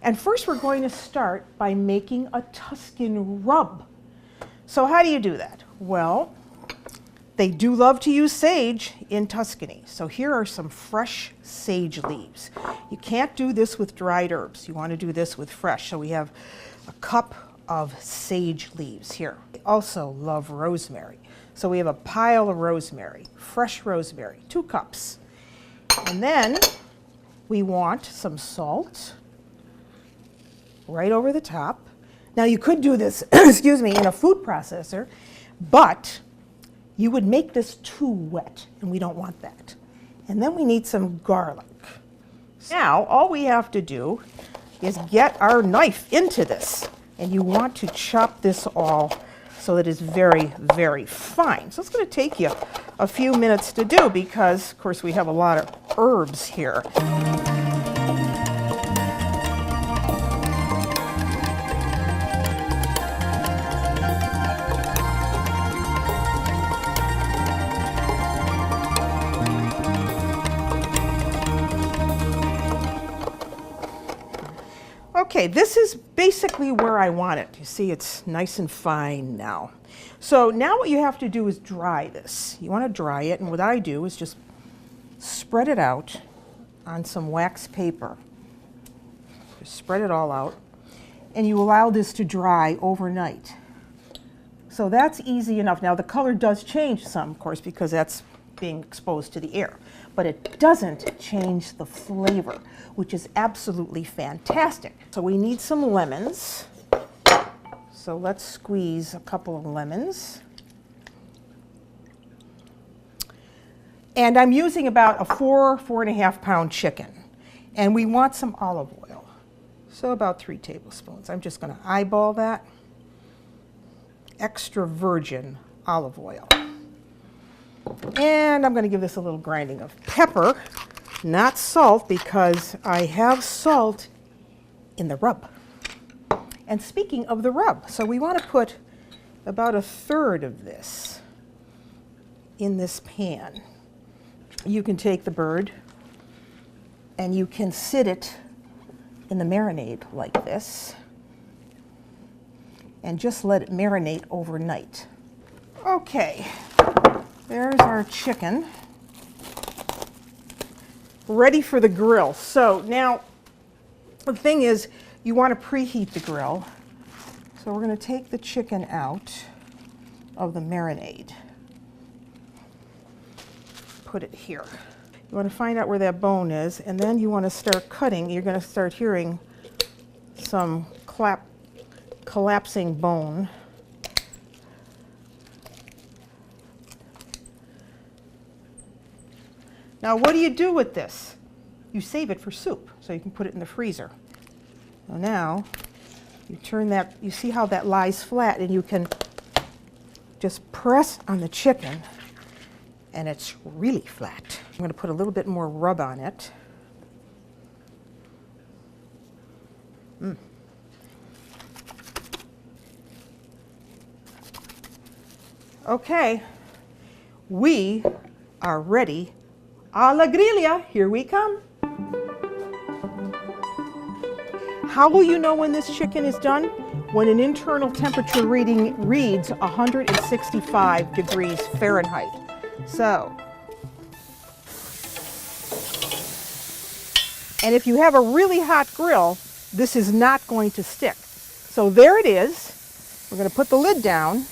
And first we're going to start by making a Tuscan rub. So how do you do that? Well, they do love to use sage in Tuscany. So here are some fresh sage leaves. You can't do this with dried herbs. You want to do this with fresh. So we have a cup of sage leaves here. They also love rosemary. So we have a pile of rosemary, fresh rosemary, 2 cups. And then we want some salt right over the top. Now you could do this, excuse me, in a food processor, but you would make this too wet, and we don't want that. And then we need some garlic. Now all we have to do is get our knife into this, and you want to chop this all so that it's very, very fine. So it's going to take you a few minutes to do because, of course, we have a lot of herbs here. Okay, this is basically where I want it. You see, it's nice and fine now. So now what you have to do is dry this. You want to dry it, and what I do is just spread it out on some wax paper. Just spread it all out, and you allow this to dry overnight. So that's easy enough. Now the color does change some, of course, because that's being exposed to the air, but it doesn't change the flavor, which is absolutely fantastic. So we need some lemons. So let's squeeze a couple of lemons. And I'm using about a 4.5 pound chicken. And we want some olive oil. So about 3 tablespoons. I'm just going to eyeball that. Extra virgin olive oil. And I'm going to give this a little grinding of pepper, not salt, because I have salt in the rub. And speaking of the rub, so we want to put about 1/3 of this in this pan. You can take the bird and you can sit it in the marinade like this and just let it marinate overnight. Okay. There's our chicken, ready for the grill. So now, the thing is, you want to preheat the grill. So we're going to take the chicken out of the marinade. Put it here. You want to find out where that bone is, and then you want to start cutting. You're going to start hearing some collapsing bone. Now, what do you do with this? You save it for soup, so you can put it in the freezer. So now, you turn that, you see how that lies flat, and you can just press on the chicken, and it's really flat. I'm going to put a little bit more rub on it. Okay, we are ready. Alla griglia, here we come. How will you know when this chicken is done? When an internal temperature reading reads 165 degrees Fahrenheit. So, and if you have a really hot grill, this is not going to stick. So there it is. We're going to put the lid down.